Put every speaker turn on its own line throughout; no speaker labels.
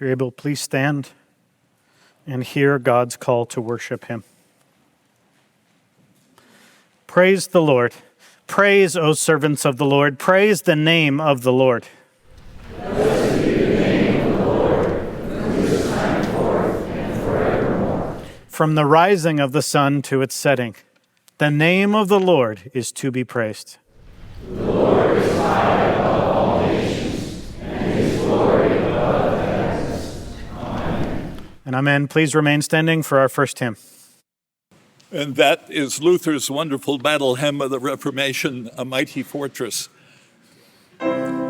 you're able, please stand and hear God's call to worship him. Praise the Lord. Praise, O servants of the Lord. Praise the name of the Lord.
Blessed be the name of the Lord, from this time forth and forevermore.
From the rising of the sun to its setting, the name of the Lord is to be praised.
The Lord is high above all nations, and his glory above the heavens. Amen.
And amen. Please remain standing for our first hymn.
And that is Luther's wonderful battle hymn of the Reformation, A Mighty Fortress.
Amen.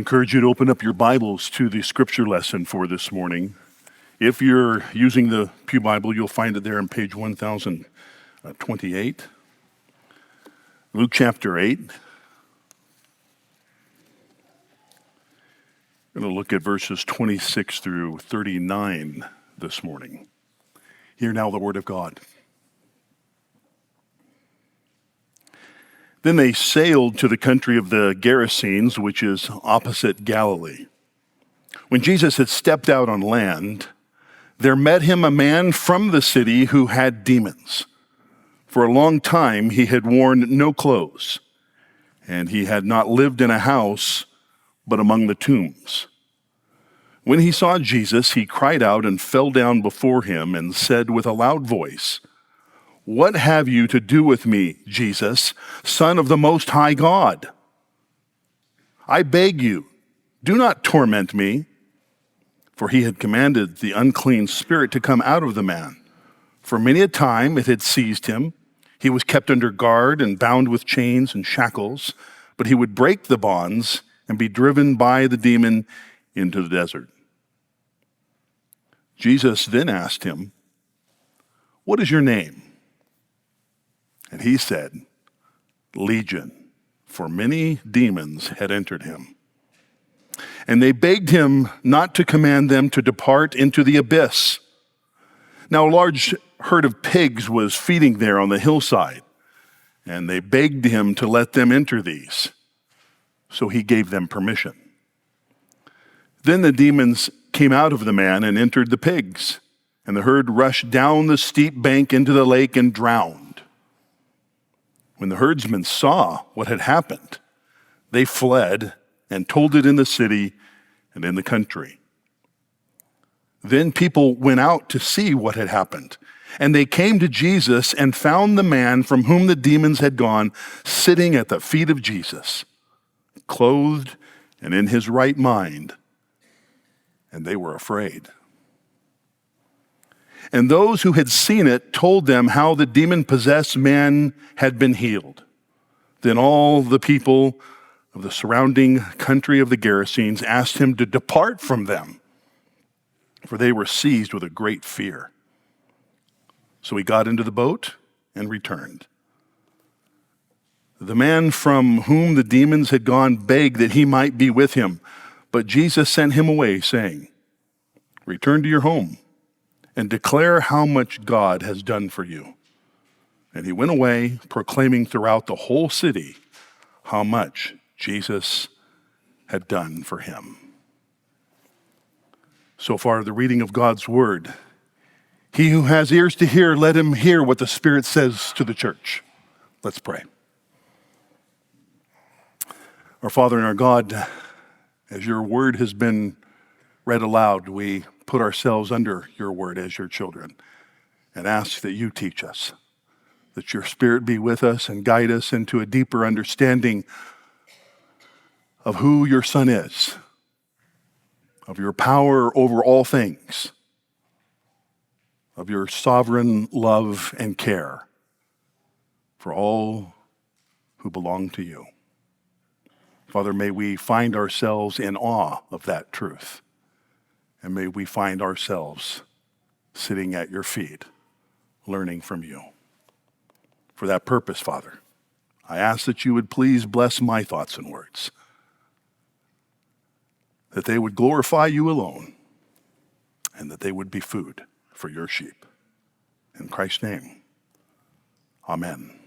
encourage you to open up your Bibles to the scripture lesson for this morning. If you're using the Pew Bible, you'll find it there on page 1028. Luke chapter 8. We're going to look at verses 26 through 39 this morning. Hear now the word of God. Then they sailed to the country of the Gerasenes, which is opposite Galilee. When Jesus had stepped out on land, there met him a man from the city who had demons. For a long time he had worn no clothes, and he had not lived in a house, but among the tombs. When he saw Jesus, he cried out and fell down before him and said with a loud voice, "What have you to do with me, Jesus, Son of the Most High God? I beg you, do not torment me." For he had commanded the unclean spirit to come out of the man. For many a time it had seized him. He was kept under guard and bound with chains and shackles, but he would break the bonds and be driven by the demon into the desert. Jesus then asked him, "What is your name?" And he said, "Legion," for many demons had entered him. And they begged him not to command them to depart into the abyss. Now a large herd of pigs was feeding there on the hillside, and they begged him to let them enter these. So he gave them permission. Then the demons came out of the man and entered the pigs, and the herd rushed down the steep bank into the lake and drowned. When the herdsmen saw what had happened, they fled and told it in the city and in the country. Then people went out to see what had happened, and they came to Jesus and found the man from whom the demons had gone sitting at the feet of Jesus, clothed and in his right mind, and they were afraid. And those who had seen it told them how the demon-possessed man had been healed. Then all the people of the surrounding country of the Gerasenes asked him to depart from them, for they were seized with a great fear. So he got into the boat and returned. The man from whom the demons had gone begged that he might be with him, but Jesus sent him away, saying, "Return to your home and declare how much God has done for you." And he went away, proclaiming throughout the whole city how much Jesus had done for him. So far, the reading of God's word. He who has ears to hear, let him hear what the Spirit says to the church. Let's pray. Our Father and our God, as your word has been read aloud, we put ourselves under your word as your children and ask that you teach us, that your Spirit be with us and guide us into a deeper understanding of who your Son is, of your power over all things, of your sovereign love and care for all who belong to you. Father, may we find ourselves in awe of that truth, and may we find ourselves sitting at your feet, learning from you. For that purpose, Father, I ask that you would please bless my thoughts and words, that they would glorify you alone, and that they would be food for your sheep. In Christ's name, amen.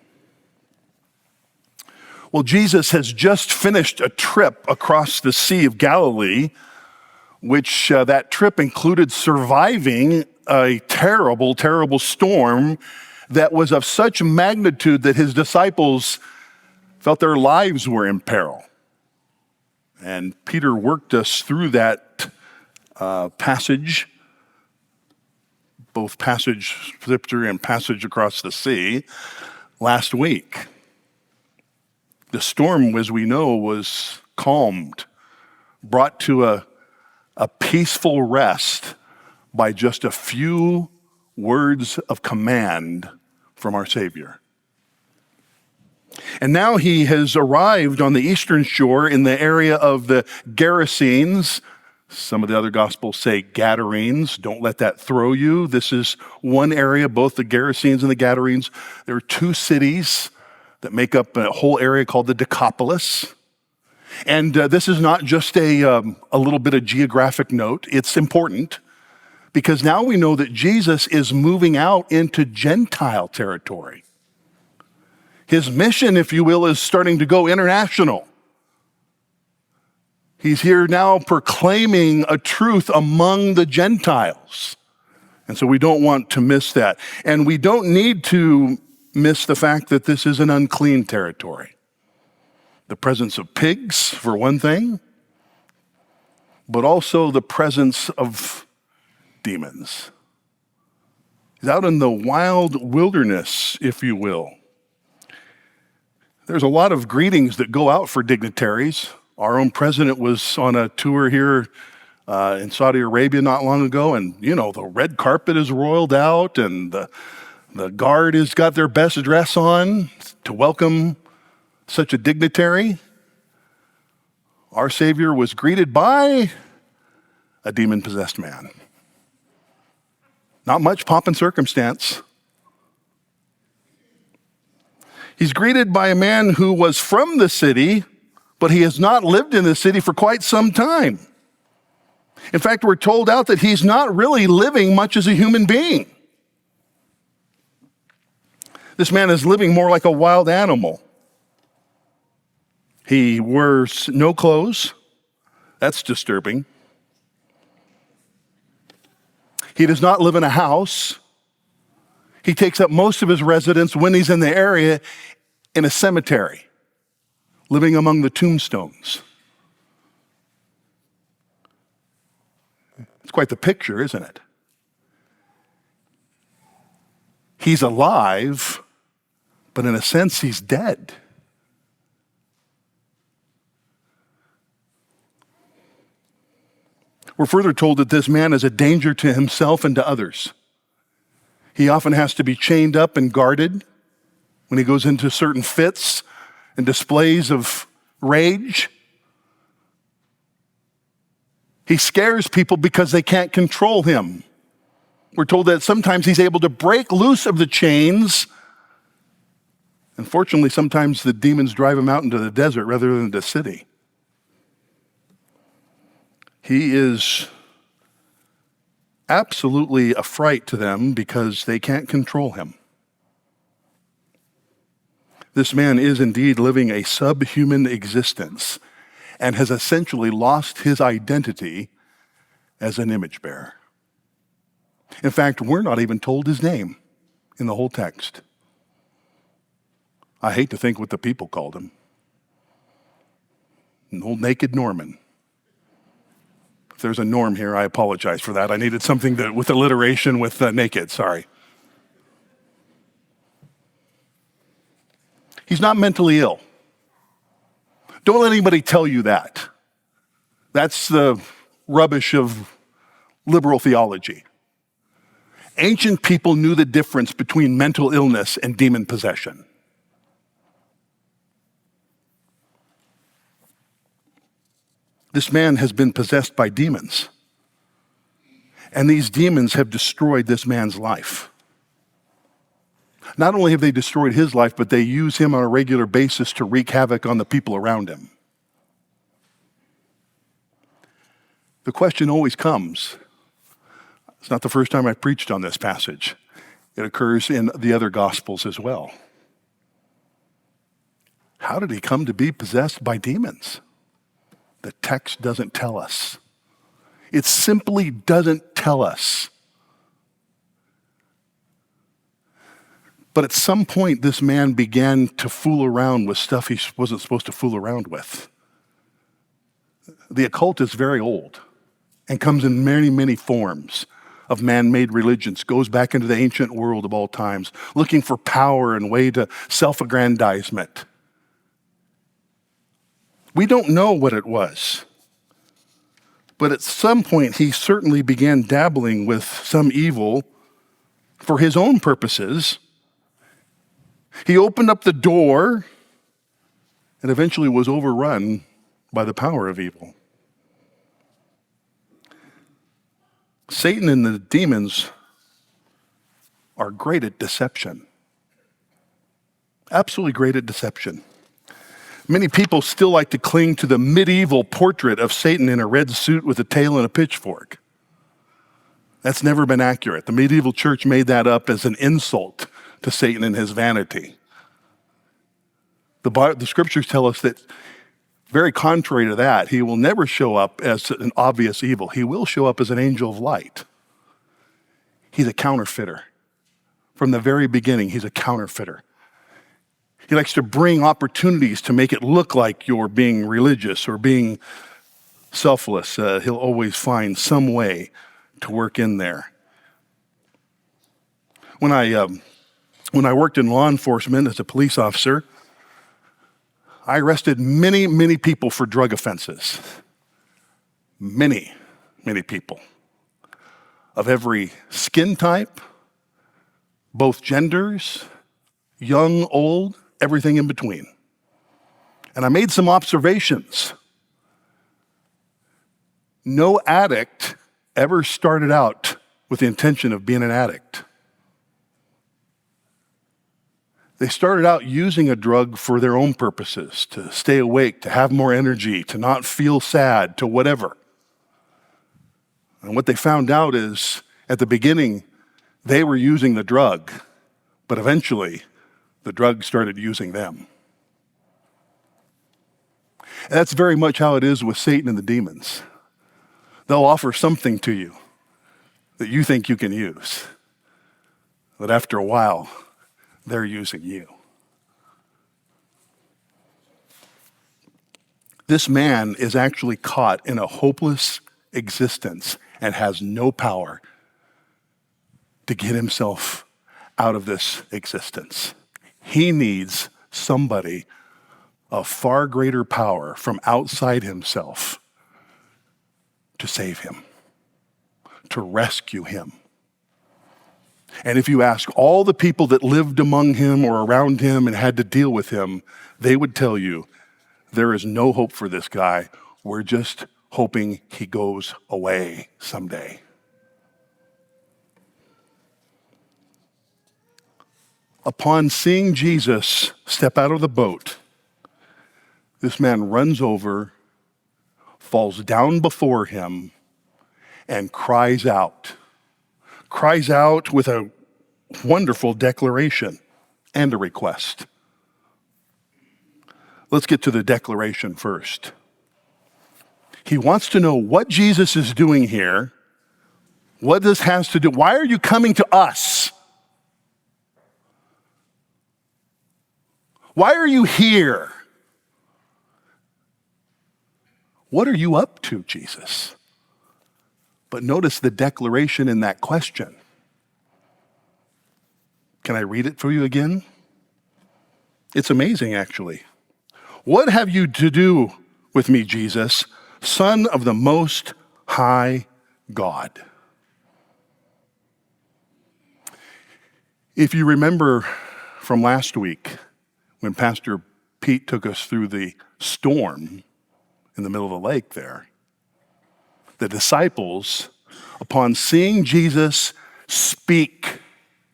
Well, Jesus has just finished a trip across the Sea of Galilee, which that trip included surviving a terrible, terrible storm that was of such magnitude that his disciples felt their lives were in peril. And Peter worked us through that passage, both passage scripture and passage across the sea, last week. The storm, as we know, was calmed, brought to a peaceful rest by just a few words of command from our Savior. And now he has arrived on the eastern shore in the area of the Gerasenes. Some of the other gospels say Gadarenes. Don't let that throw you. This is one area, both the Gerasenes and the Gadarenes. There are two cities that make up a whole area called the Decapolis. And this is not just a little bit of geographic note. It's important because now we know that Jesus is moving out into Gentile territory. His mission, if you will, is starting to go international. He's here now proclaiming a truth among the Gentiles. And so we don't want to miss that. And we don't need to miss the fact that this is an unclean territory. The presence of pigs, for one thing, but also the presence of demons. He's out in the wild wilderness, if you will. There's a lot of greetings that go out for dignitaries. Our own president was on a tour here in Saudi Arabia not long ago, and the red carpet is rolled out, and the guard has got their best dress on to welcome such a dignitary. Our Savior was greeted by a demon-possessed man. Not much pomp and circumstance. He's greeted by a man who was from the city, but he has not lived in the city for quite some time. In fact, we're told out that he's not really living much as a human being. This man is living more like a wild animal. He wears no clothes. That's disturbing. He does not live in a house. He takes up most of his residence when he's in the area in a cemetery, living among the tombstones. It's quite the picture, isn't it? He's alive, but in a sense, he's dead. We're further told that this man is a danger to himself and to others. He often has to be chained up and guarded when he goes into certain fits and displays of rage. He scares people because they can't control him. We're told that sometimes he's able to break loose of the chains. Unfortunately, sometimes the demons drive him out into the desert rather than the city. He is absolutely a fright to them because they can't control him. This man is indeed living a subhuman existence and has essentially lost his identity as an image bearer. In fact, we're not even told his name in the whole text. I hate to think what the people called him. An old naked Norman. If there's a norm here, I apologize for that. I needed something with alliteration with naked, sorry. He's not mentally ill. Don't let anybody tell you that. That's the rubbish of liberal theology. Ancient people knew the difference between mental illness and demon possession. This man has been possessed by demons. And these demons have destroyed this man's life. Not only have they destroyed his life, but they use him on a regular basis to wreak havoc on the people around him. The question always comes, it's not the first time I've preached on this passage. It occurs in the other Gospels as well. How did he come to be possessed by demons? The text doesn't tell us. It simply doesn't tell us. But at some point, this man began to fool around with stuff he wasn't supposed to fool around with. The occult is very old and comes in many, many forms of man-made religions, goes back into the ancient world of all times, looking for power and way to self-aggrandizement. We don't know what it was. But at some point, he certainly began dabbling with some evil for his own purposes. He opened up the door and eventually was overrun by the power of evil. Satan and the demons are great at deception. Absolutely great at deception. Many people still like to cling to the medieval portrait of Satan in a red suit with a tail and a pitchfork. That's never been accurate. The medieval church made that up as an insult to Satan and his vanity. The scriptures tell us that, very contrary to that, he will never show up as an obvious evil. He will show up as an angel of light. He's a counterfeiter. From the very beginning, he's a counterfeiter. He likes to bring opportunities to make it look like you're being religious or being selfless. He'll always find some way to work in there. When I worked in law enforcement as a police officer, I arrested many, many people for drug offenses. Many, many people. Of every skin type, both genders, young, old, everything in between. And I made some observations. No addict ever started out with the intention of being an addict. They started out using a drug for their own purposes, to stay awake, to have more energy, to not feel sad, to whatever. And what they found out is, at the beginning, they were using the drug, but eventually, the drug started using them. And that's very much how it is with Satan and the demons. They'll offer something to you that you think you can use, but after a while, they're using you. This man is actually caught in a hopeless existence and has no power to get himself out of this existence. He needs somebody of far greater power from outside himself to save him, to rescue him. And if you ask all the people that lived among him or around him and had to deal with him, they would tell you, there is no hope for this guy. We're just hoping he goes away someday. Upon seeing Jesus step out of the boat, this man runs over, falls down before him, and cries out with a wonderful declaration and a request. Let's get to the declaration first. He wants to know what Jesus is doing here, what this has to do. Why are you coming to us? Why are you here? What are you up to, Jesus? But notice the declaration in that question. Can I read it for you again? It's amazing, actually. What have you to do with me, Jesus, Son of the Most High God? If you remember from last week, when Pastor Pete took us through the storm in the middle of the lake there, the disciples, upon seeing Jesus speak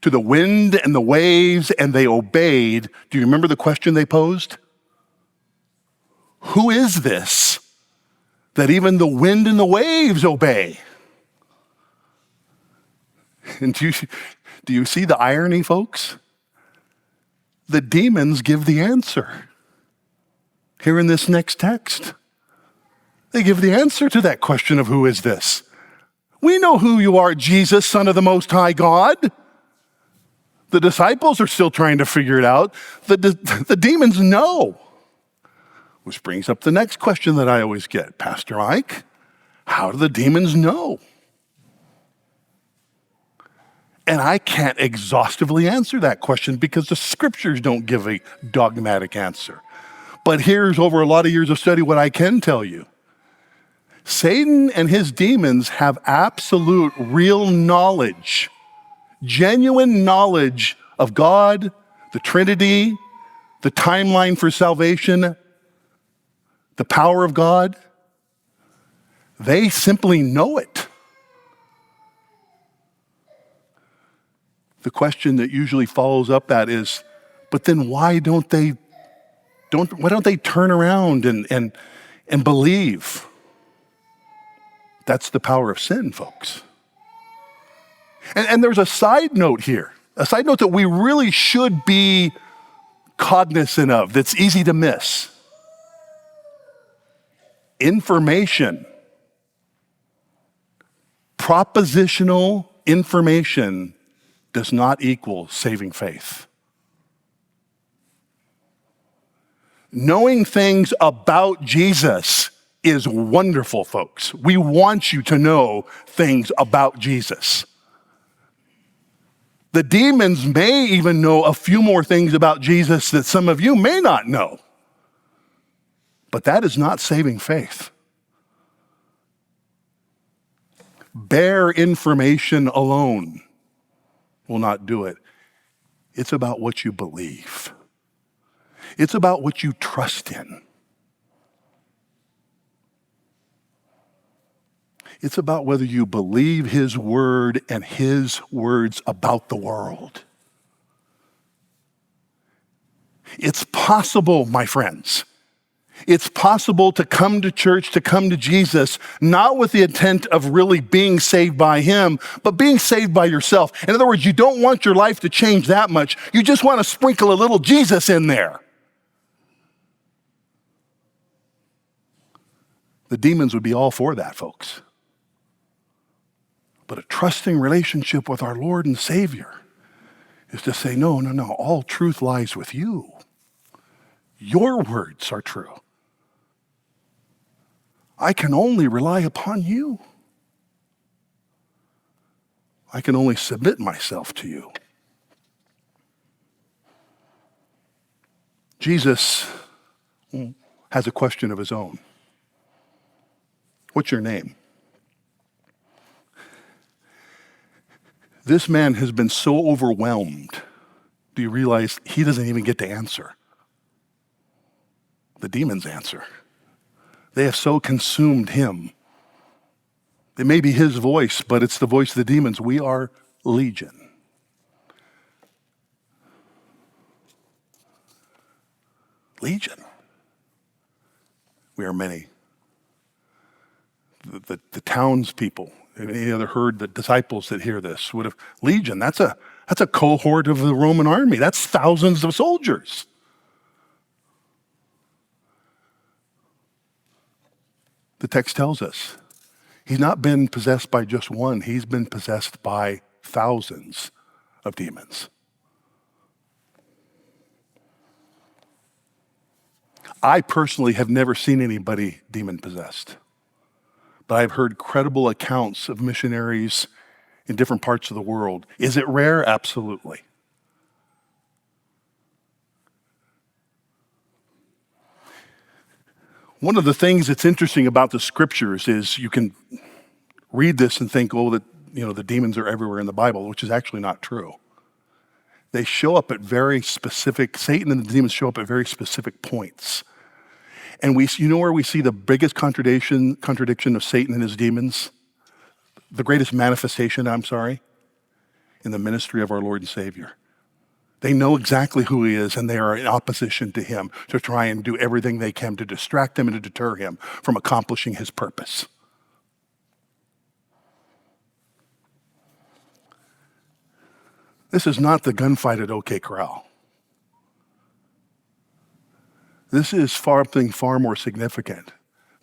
to the wind and the waves and they obeyed, do you remember the question they posed? Who is this that even the wind and the waves obey? And do you see the irony, folks? The demons give the answer. Here in this next text, they give the answer to that question of who is this? We know who you are, Jesus, Son of the Most High God. The disciples are still trying to figure it out. The demons know. Which brings up the next question that I always get, Pastor Mike, how do the demons know? And I can't exhaustively answer that question because the scriptures don't give a dogmatic answer. But here's, over a lot of years of study, what I can tell you. Satan and his demons have absolute real knowledge, genuine knowledge of God, the Trinity, the timeline for salvation, the power of God, they simply know it. The question that usually follows up that is, but then why don't they turn around and believe? That's the power of sin, folks. And there's a side note here, a side note that we really should be cognizant of, that's easy to miss. Information, propositional information does not equal saving faith. Knowing things about Jesus is wonderful, folks. We want you to know things about Jesus. The demons may even know a few more things about Jesus that some of you may not know. But that is not saving faith. Bare information alone will not do it. It's about what you believe. It's about what you trust in. It's about whether you believe his word and his words about the world. It's possible, my friends. It's possible to come to church, to come to Jesus, not with the intent of really being saved by him, but being saved by yourself. In other words, you don't want your life to change that much. You just want to sprinkle a little Jesus in there. The demons would be all for that, folks. But a trusting relationship with our Lord and Savior is to say, no, all truth lies with you. Your words are true. I can only rely upon you. I can only submit myself to you. Jesus has a question of his own. What's your name? This man has been so overwhelmed. Do you realize he doesn't even get to answer? The demons answer. They have so consumed him. It may be his voice, but it's the voice of the demons. We are legion. Legion. We are many. The townspeople, any other herd, the disciples that hear this would have, legion, that's a cohort of the Roman army. That's thousands of soldiers. The text tells us he's not been possessed by just one, he's been possessed by thousands of demons. I personally have never seen anybody demon-possessed, but I've heard credible accounts of missionaries in different parts of the world. Is it rare? Absolutely. One of the things that's interesting about the scriptures is you can read this and think, oh, that the demons are everywhere in the Bible, which is actually not true. They show up at very specific, Satan and the demons show up at very specific points. And you know where we see the biggest contradiction of Satan and his demons? The greatest manifestation, in the ministry of our Lord and Savior. They know exactly who he is, and they are in opposition to him to try and do everything they can to distract him and to deter him from accomplishing his purpose. This is not the gunfight at OK Corral. This is something far more significant.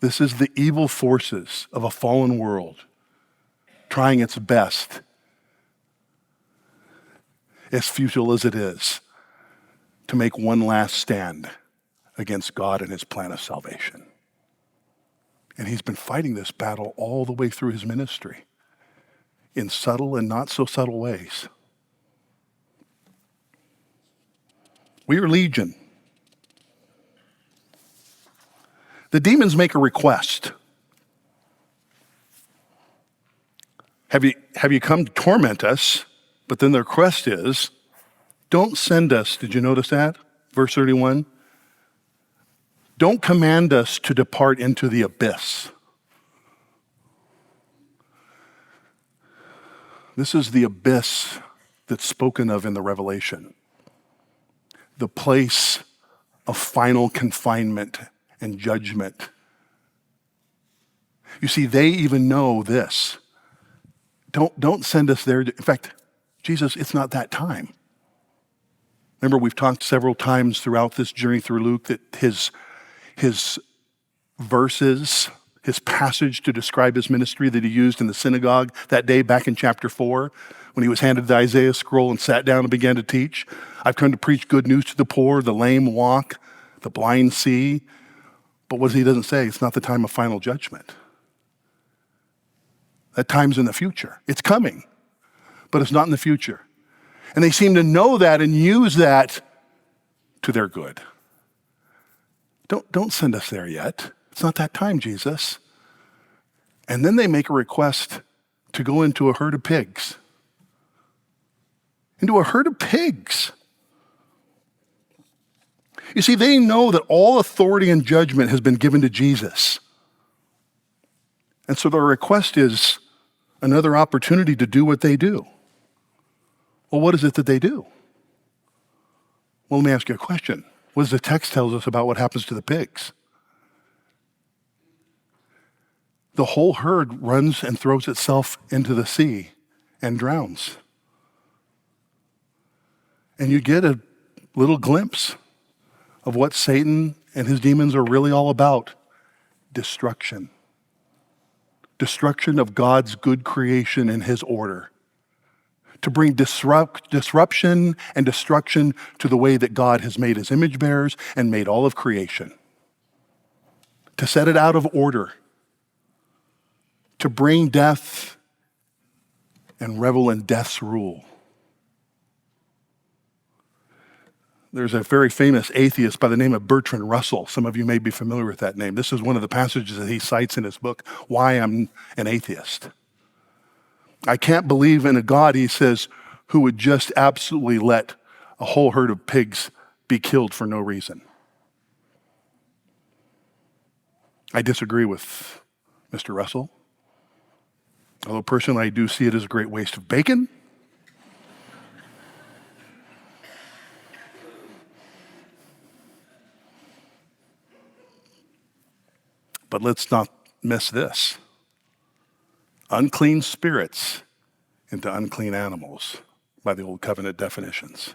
This is the evil forces of a fallen world trying its best, as futile as it is, to make one last stand against God and his plan of salvation. And he's been fighting this battle all the way through his ministry in subtle and not so subtle ways. We are legion. The demons make a request. Have you come to torment us? But then the request is, don't send us. Did you notice that? Verse 31. don't command us to depart into the abyss. This is the abyss that's spoken of in the Revelation, the place of final confinement and judgment. You see, they even know this. Don't send us there. In fact, Jesus, it's not that time. Remember, we've talked several times throughout this journey through Luke that his verses, his passage to describe his ministry that he used in the synagogue that day back in chapter 4, when he was handed the Isaiah scroll and sat down and began to teach. I've come to preach good news to the poor, the lame walk, the blind see. But what he doesn't say, it's not the time of final judgment. That time's in the future. It's coming, but it's not in the future. And they seem to know that and use that to their good. Don't send us there yet. It's not that time, Jesus. And then they make a request to go into a herd of pigs. Into a herd of pigs. You see, they know that all authority and judgment has been given to Jesus. And so their request is another opportunity to do what they do. Well, what is it that they do? Well, let me ask you a question. What does the text tell us about what happens to the pigs? The whole herd runs and throws itself into the sea and drowns. And you get a little glimpse of what Satan and his demons are really all about. Destruction. Destruction of God's good creation and his order. To bring disruption and destruction to the way that God has made his image bearers and made all of creation. To set it out of order. To bring death and revel in death's rule. There's a very famous atheist by the name of Bertrand Russell. Some of you may be familiar with that name. This is one of the passages that he cites in his book, Why I'm an Atheist. I can't believe in a God, he says, who would just absolutely let a whole herd of pigs be killed for no reason. I disagree with Mr. Russell. Although personally I do see it as a great waste of bacon. But let's not miss this. Unclean spirits into unclean animals by the Old Covenant definitions.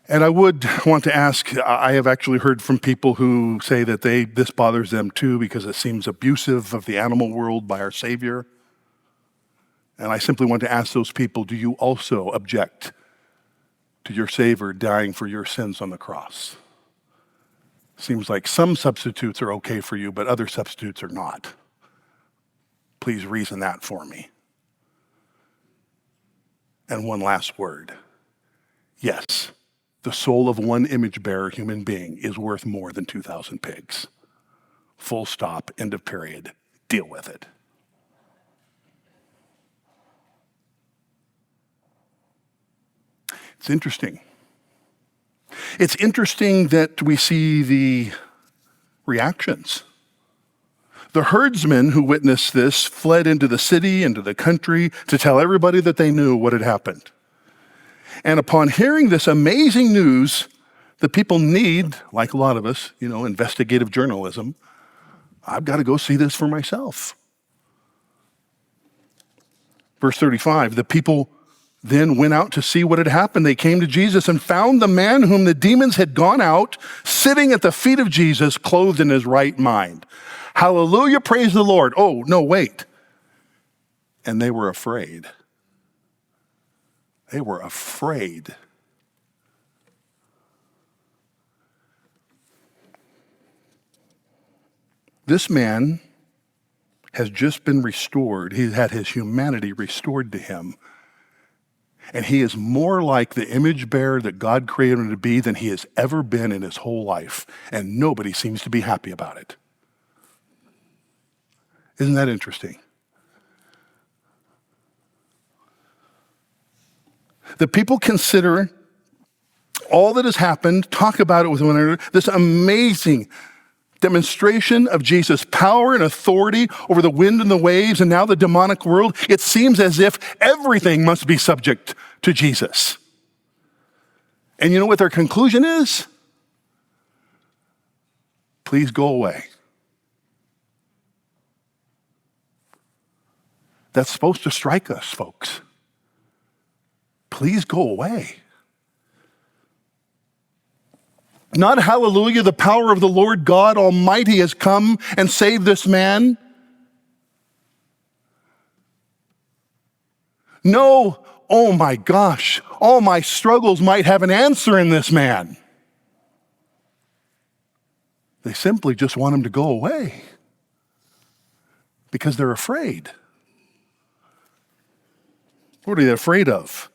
And I would want to ask, I have actually heard from people who say that this bothers them too because it seems abusive of the animal world by our Savior. And I simply want to ask those people, do you also object to your Savior dying for your sins on the cross? Seems like some substitutes are okay for you, but other substitutes are not. Please reason that for me. And one last word. Yes, the soul of one image bearer human being is worth more than 2,000 pigs. Full stop, end of period. Deal with it. It's interesting. It's interesting that we see the reactions. The herdsmen who witnessed this fled into the city, into the country, to tell everybody that they knew what had happened. And upon hearing this amazing news, the people need, like a lot of us, investigative journalism. I've got to go see this for myself. Verse 35, the people then went out to see what had happened. They came to Jesus and found the man whom the demons had gone out, sitting at the feet of Jesus, clothed in his right mind. Hallelujah, praise the Lord. Oh, no, wait. And they were afraid. They were afraid. This man has just been restored. He had his humanity restored to him. And he is more like the image bearer that God created him to be than he has ever been in his whole life. And nobody seems to be happy about it. Isn't that interesting? The people consider all that has happened, talk about it with one another, this amazing demonstration of Jesus' power and authority over the wind and the waves and now the demonic world. It seems as if everything must be subject to Jesus. And you know what their conclusion is? Please go away. That's supposed to strike us, folks. Please go away. Not hallelujah, the power of the Lord God Almighty has come and saved this man. No, oh my gosh, all my struggles might have an answer in this man. They simply just want him to go away because they're afraid. What are they afraid of?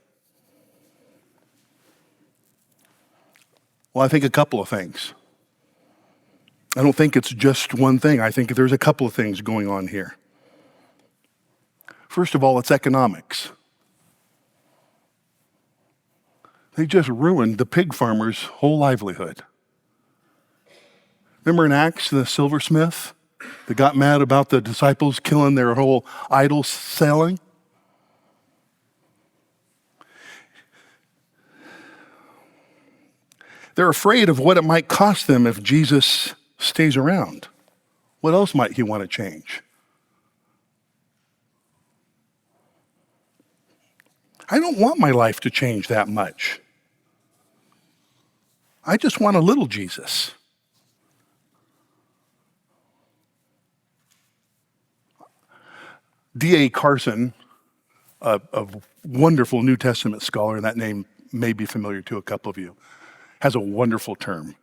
Well, I think a couple of things. I don't think it's just one thing. I think there's a couple of things going on here. First of all, it's economics. They just ruined the pig farmer's whole livelihood. Remember in Acts, the silversmith that got mad about the disciples killing their whole idol selling? They're afraid of what it might cost them if Jesus stays around. What else might he want to change? I don't want my life to change that much. I just want a little Jesus. D.A. Carson, a wonderful New Testament scholar, and that name may be familiar to a couple of you, has a wonderful term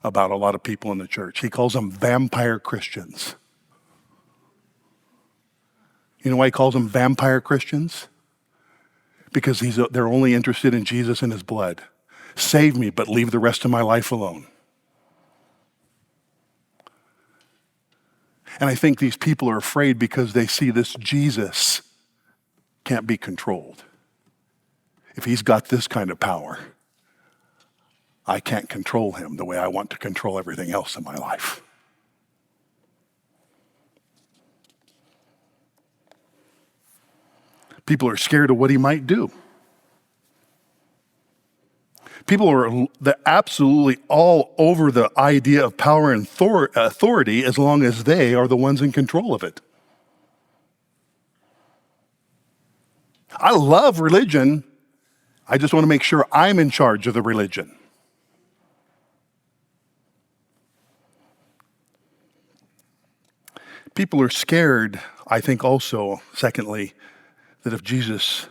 about a lot of people in the church. He calls them vampire Christians. You know why he calls them vampire Christians? Because they're only interested in Jesus and his blood. Save me, but leave the rest of my life alone. And I think these people are afraid because they see this Jesus can't be controlled. If he's got this kind of power, I can't control him the way I want to control everything else in my life. People are scared of what he might do. People are absolutely all over the idea of power and authority as long as they are the ones in control of it. I love religion. I just want to make sure I'm in charge of the religion. People are scared, I think also, secondly, that if Jesus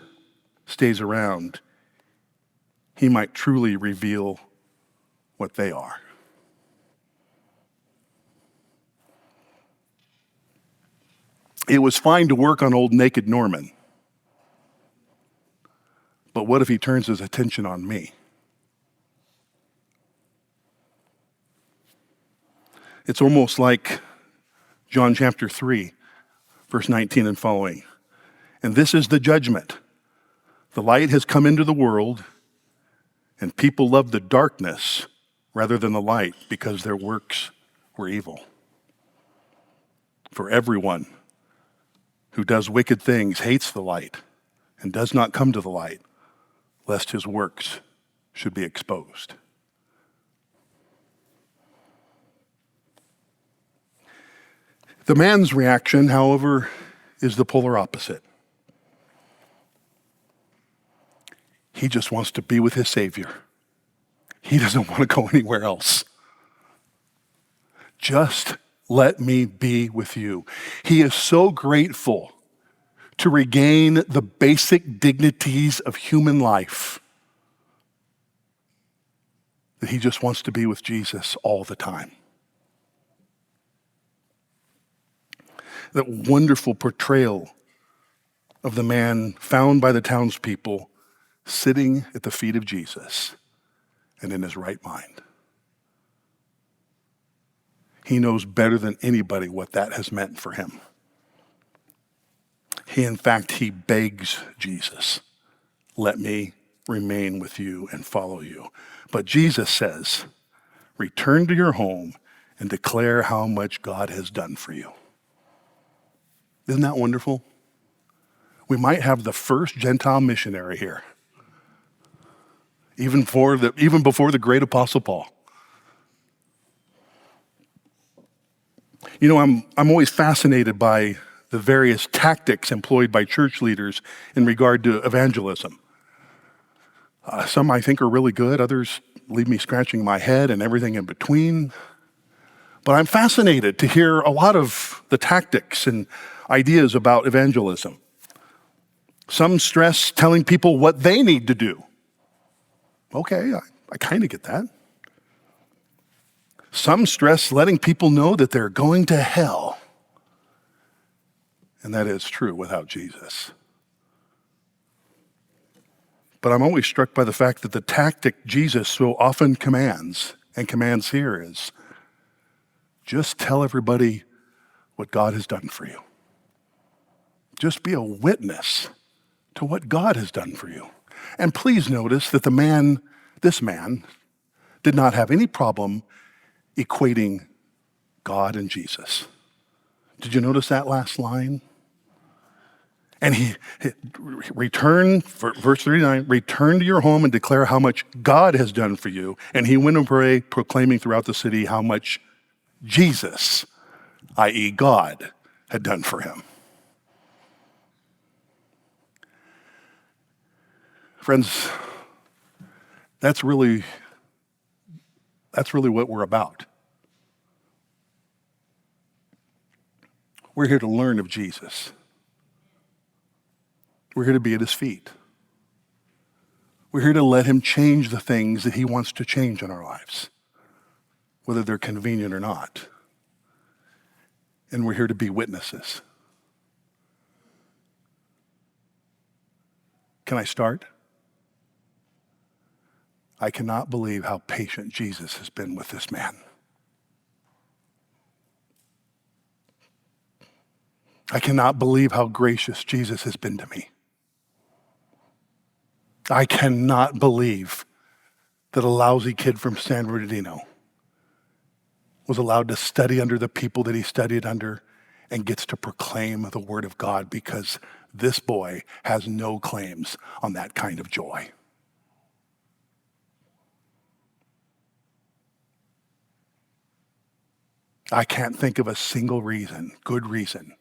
stays around, he might truly reveal what they are. It was fine to work on old naked Norman, but what if he turns his attention on me? It's almost like John chapter 3, verse 19 and following. And this is the judgment. The light has come into the world, and people love the darkness rather than the light because their works were evil. For everyone who does wicked things hates the light and does not come to the light, lest his works should be exposed. The man's reaction, however, is the polar opposite. He just wants to be with his Savior. He doesn't want to go anywhere else. Just let me be with you. He is so grateful to regain the basic dignities of human life that he just wants to be with Jesus all the time. That wonderful portrayal of the man found by the townspeople sitting at the feet of Jesus and in his right mind. He knows better than anybody what that has meant for him. In fact, he begs Jesus, let me remain with you and follow you. But Jesus says, return to your home and declare how much God has done for you. Isn't that wonderful? We might have the first Gentile missionary here, even before the great Apostle Paul. You know, I'm always fascinated by the various tactics employed by church leaders in regard to evangelism. Some I think are really good, others leave me scratching my head and everything in between. But I'm fascinated to hear a lot of the tactics and ideas about evangelism. Some stress telling people what they need to do. Okay, I kind of get that. Some stress letting people know that they're going to hell. And that is true without Jesus. But I'm always struck by the fact that the tactic Jesus so often commands, and commands here, is just tell everybody what God has done for you. Just be a witness to what God has done for you. And please notice that this man, did not have any problem equating God and Jesus. Did you notice that last line? And he returned, verse 39, return to your home and declare how much God has done for you. And he went and prayed, proclaiming throughout the city how much Jesus, i.e. God, had done for him. Friends, that's really what we're about. We're here to learn of Jesus. We're here to be at his feet. We're here to let him change the things that he wants to change in our lives, whether they're convenient or not. And we're here to be witnesses. Can I start? I cannot believe how patient Jesus has been with this man. I cannot believe how gracious Jesus has been to me. I cannot believe that a lousy kid from San Bernardino was allowed to study under the people that he studied under and gets to proclaim the word of God, because this boy has no claims on that kind of joy. I can't think of a single reason, good reason,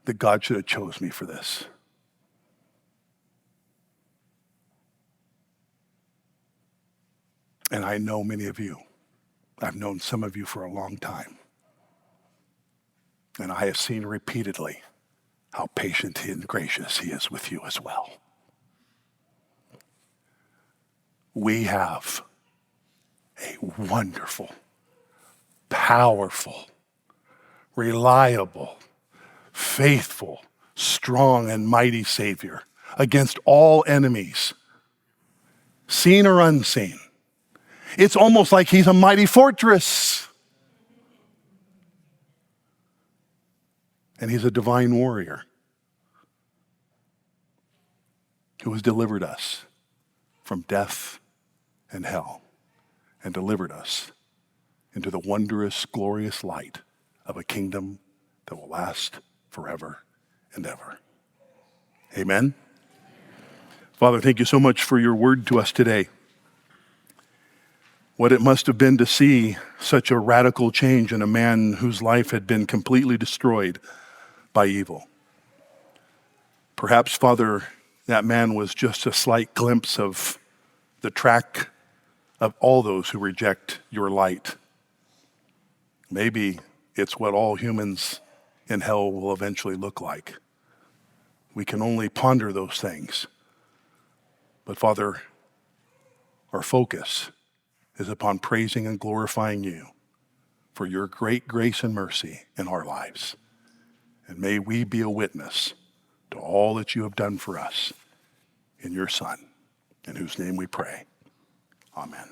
that God should have chose me for this. And I know many of you. I've known some of you for a long time. And I have seen repeatedly how patient and gracious he is with you as well. We have a wonderful, powerful, reliable, faithful, strong, and mighty Savior against all enemies, seen or unseen. It's almost like he's a mighty fortress. And he's a divine warrior who has delivered us from death and hell and delivered us into the wondrous, glorious light of a kingdom that will last forever and ever. Amen. Father, thank you so much for your word to us today. What it must have been to see such a radical change in a man whose life had been completely destroyed by evil. Perhaps, Father, that man was just a slight glimpse of the track of all those who reject your light. Maybe it's what all humans in hell will eventually look like. We can only ponder those things. But Father, our focus is upon praising and glorifying you for your great grace and mercy in our lives. And may we be a witness to all that you have done for us in your Son, in whose name we pray. Amen.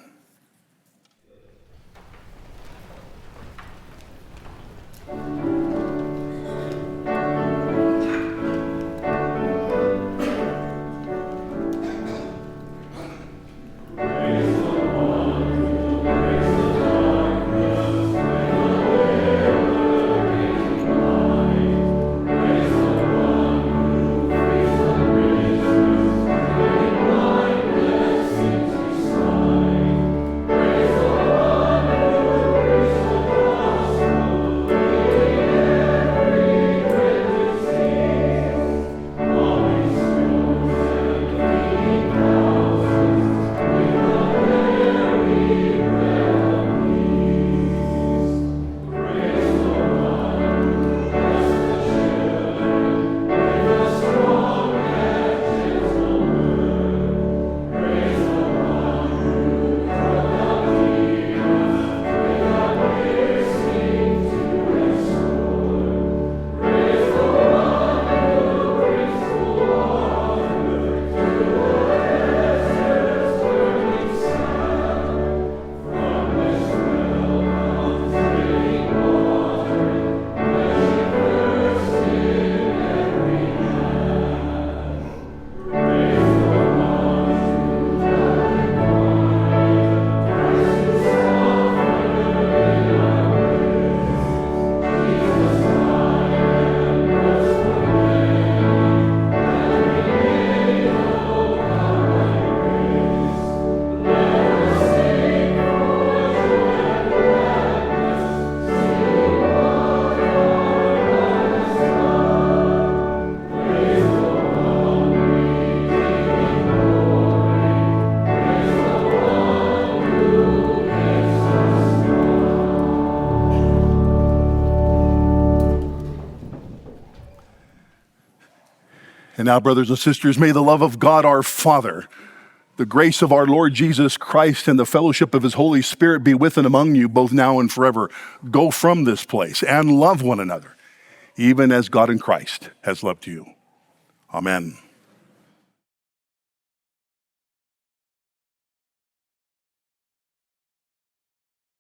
And now, brothers and sisters, may the love of God our Father, the grace of our Lord Jesus Christ, and the fellowship of his Holy Spirit be with and among you both now and forever. Go from this place and love one another, even as God in Christ has loved you. Amen.